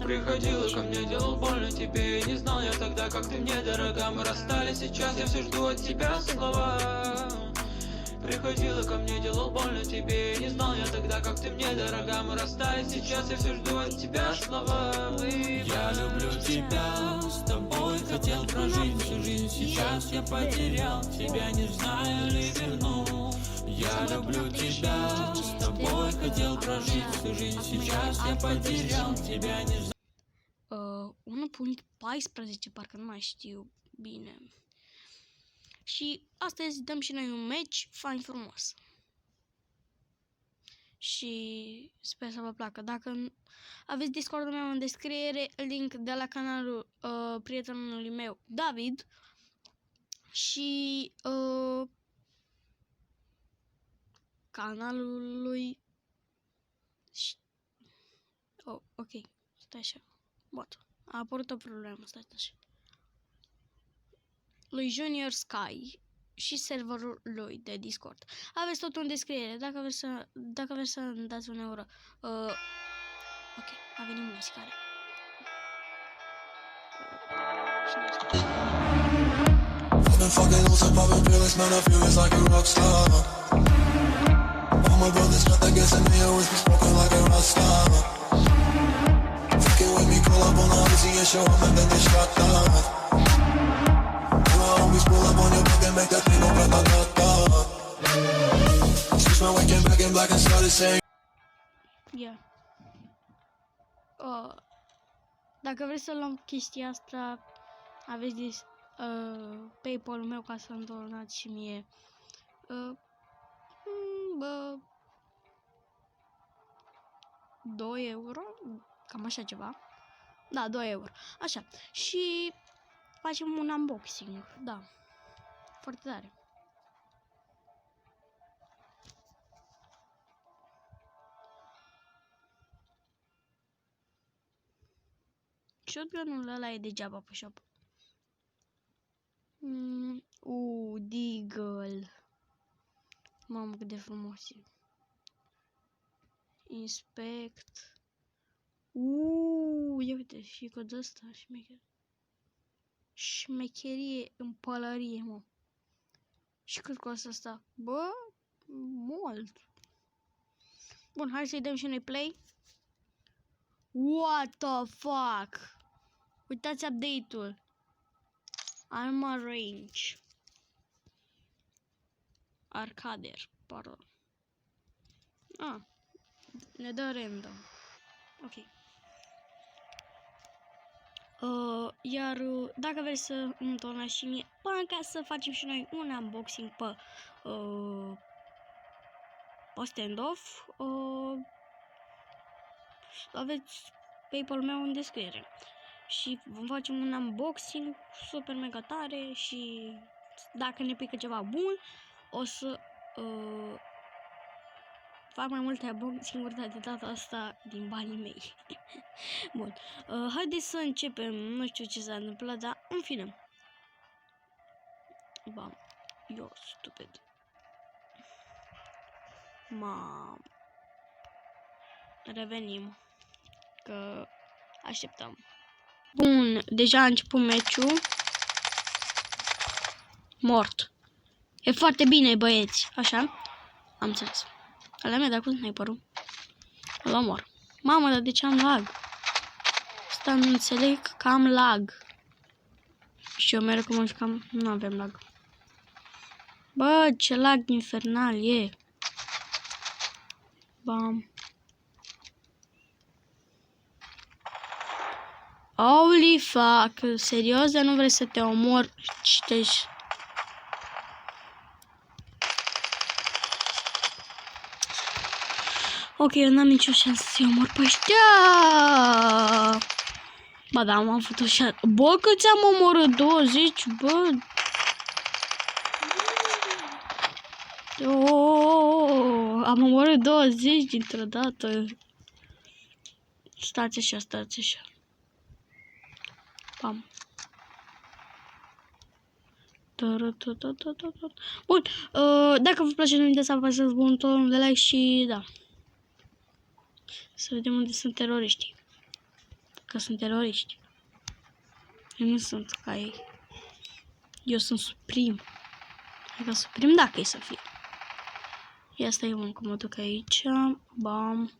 Приходила ко мне, делал больно тебе. Не знал я тогда, как ты мне дорога. Мы расстались, сейчас я все жду от тебя слова. Приходила ко мне, делал больно тебе. Не знал я тогда, как ты мне дорога. Мы расстались, сейчас я все жду от тебя слова. Я люблю тебя, с тобой хотел прожить всю жизнь. Сейчас я потерял тебя, не знаю ли верну. Я люблю тебя, с тобой хотел prожить всю жизнь. Сейчас я потерял тебя, не знаю. 1.14, parcă nu mai știu bine. Și astăzi dăm și noi un match fain frumos. Și sper să vă placă. Dacă aveți Discord-ul meu în descriere, link de la canalul prietenului meu, David. Și canalul lui... Oh, ok, stai așa. Bot. A apărut o problemă, stai așa. Lui Junior Sky și serverul lui de Discord. Aveți totul în descriere, dacă vreți să îmi dați un euro. Ok, a venit muzica. I've been fucking on some poppin' feelings, man, I feel it's like a rock star. All my brothers got that gas and they always be smoking like a rock star. Fucking with me, call up on the Uzi and show up and then they shot down. My homies pull up on your block and make that thing go grata-ta-ta. Switch my way, came back in black and started saying Yeah. Dacă vreți să luăm chestia asta, aveți PayPal-ul meu ca să-mi donați și mie 2 euro, cam așa ceva. Da, 2 euro. Așa. Și facem un unboxing. Da. Foarte tare. Shotgun-ul ăla e degeaba pe shop. Deagle. Mamă, cât de frumos e. Inspect. Ia uite, și cu ăsta șmecher. Șmecherie în pălărie, mă. Și cât costă asta? Bă, mult. Bun, hai să-i dăm și noi play. What the fuck? Uitați update-ul. Armor range. Arcader, pardon. Ne dă random. Ok. Iar dacă vreți să îmi donați și mie bani ca să facem și noi un unboxing pe standoff, aveți PayPal-ul meu în descriere. Și vom face un unboxing super mega tare și dacă ne pică ceva bun, o să fac mai multe unboxing-uri, dar de data asta din banii mei. Bun, haideți să începem. Nu știu ce s-a întâmplat, dar în fine. Bam, eu stupid. Revenim, că așteptăm. Bun, deja a început meciul. Mort. E foarte bine, băieți. Așa? Am înțeles. Ala mi-a dat cu sniperul. Îl omor. Mamă, dar de ce am lag? Asta nu înțeleg că am lag. Și eu mereu cum jucam, nu avem lag. Bă, ce lag infernal e. Bam. Holy fuck, serios, dar nu vrei să te omor? Citești. Ok, eu n-am nicio șansă să-i omor pe ăștia. Ba da, am avut o șansă. Bă, că ți-am omorât 20, bă. Am omorât 20 dintr-o dată. Stați așa, stați așa. Pam. Bun, dacă vă place, nu uitați să apăsați butonul de like și da. Să vedem unde sunt teroriștii. că sunt teroriști. Eu nu sunt ca ei. Eu sunt suprim. Adică suprim dacă e să fie. Ia stai un cum mă duc aici. Bam.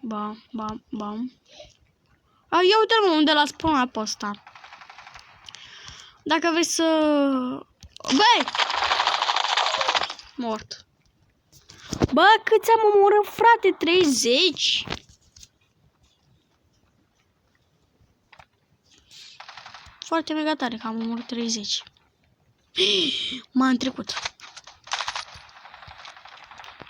Bam, bam, bam. Ia uite-mă unde l-a spawnat pe ăsta. Dacă vrei să... Băi! Mort. Bă, câți am omorât, frate? 30? Foarte mega tare că am omorât 30. M-am trecut.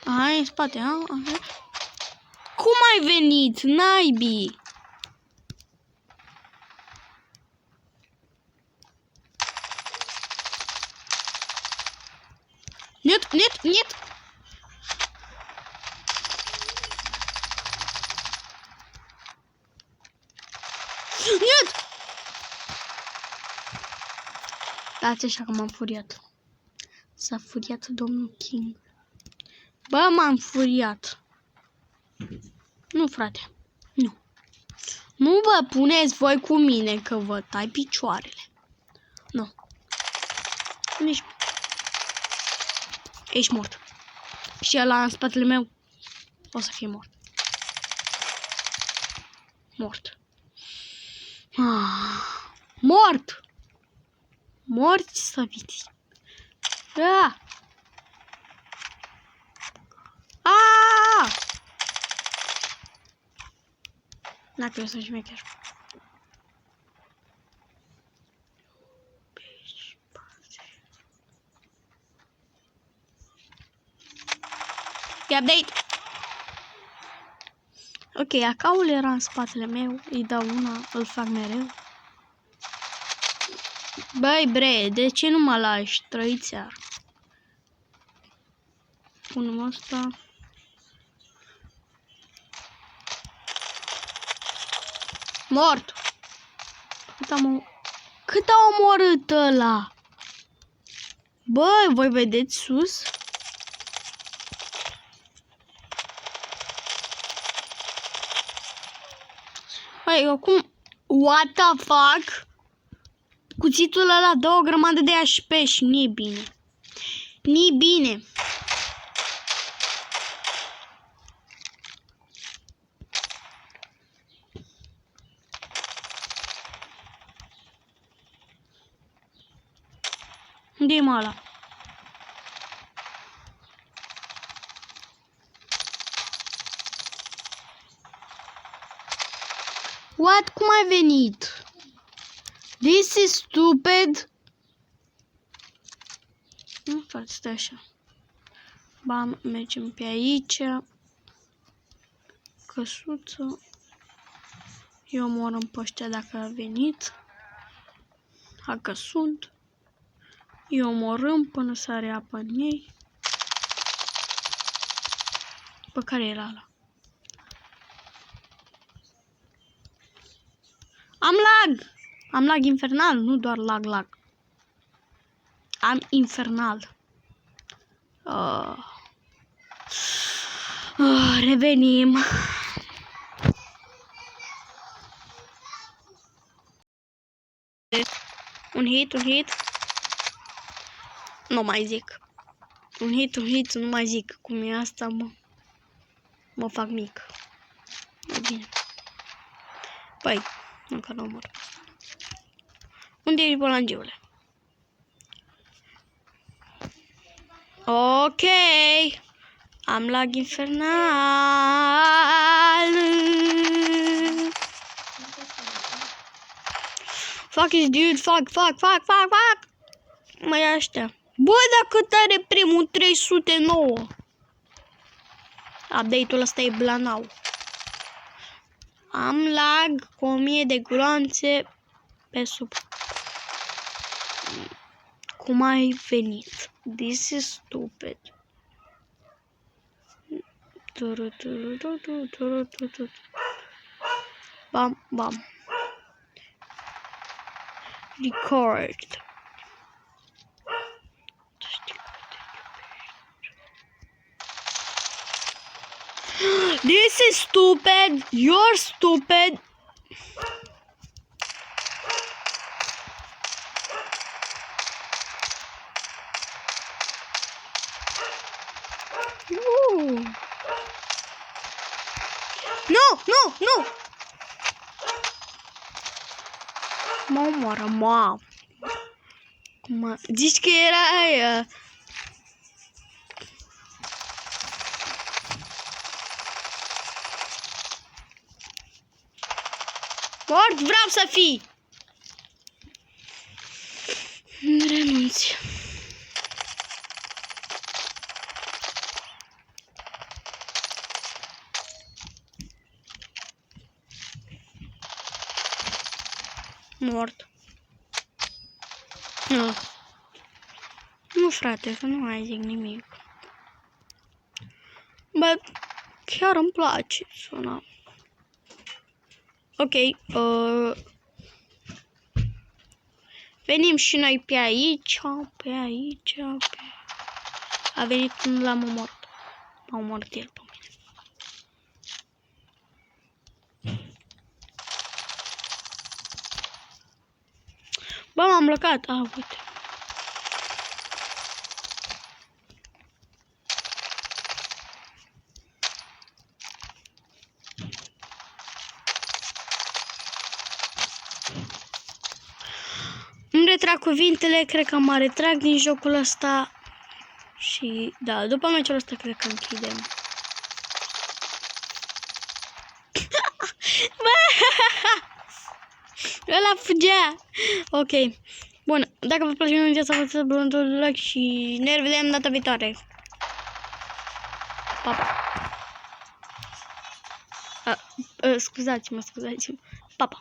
Hai în spate, ha? Cum ai venit, naibii? Нет, нет, нет. Нет! Dați așa că m-am furiat. S-a furiat domnul King. Bă, m-am furiat. Nu, frate. Nu. Nu vă puneți voi cu mine că vă tai picioarele. Nu. Nici... Ești mort. Și ăla în spatele meu o să fie mort. Mort. Mort! Morți să fiți. Dacă eu sunt șmecher. Update. Ok, acaul era în spatele meu, îi dau una, îl fac mereu. Băi, bre, de ce nu mă lași? Trăiți-ar. Punem asta. Mort! Cât a omorât ăla? Băi, voi vedeți sus? Băi, acum... What the fuck? Cuțitul ăla dă o grămadă de HP și nu-i bine. Nu-i bine. Unde-i mă ăla? What? Cum ai venit? This is stupid. Nu, frate, stai așa. Bam, mergem pe aici. Căsuță. Eu omorâm pe ăștia dacă a venit. Dacă sunt. Eu omorâm până să reapă în ei. Pe care era ăla? Am lag! Am lag infernal, nu doar lag. Am infernal. Revenim. Un hit. Nu mai zic. Un hit, nu mai zic. Cum e asta, mă fac mic. E bine. Păi, încă nu mor. Unde ești, bolangiule? Ok. Am lag infernal. Fuck is dude, fuck. Mai ăștia. Bă, dacă tare primul 309. Update-ul ăsta e blanau. Am lag cu 1000 de gloanțe pe sub. Cum ai venit? This is stupid. Bam. Record. This is stupid. You're stupid. Mă omoară, mă. Zici că era aia. Mort, vreau să fii. Renunți. Mort. Nu. Nu, frate, să nu mai zic nimic. Bă, chiar îmi place suna. Ok, venim și noi pe aici, pe aici, pe... A venit când l-am omorât. M-a omorât el pe mine. Bă, m-am blocat. Uite. Îmi retrag cuvintele, cred că mă retrag din jocul ăsta. Și da, după meciul ăsta cred că închidem. Ăla fugea. Ok. Bun, dacă vă place, nu uitați să apăsați butonul de like și ne revedem data viitoare. Pa, pa. Scuzați-mă. Pa, pa.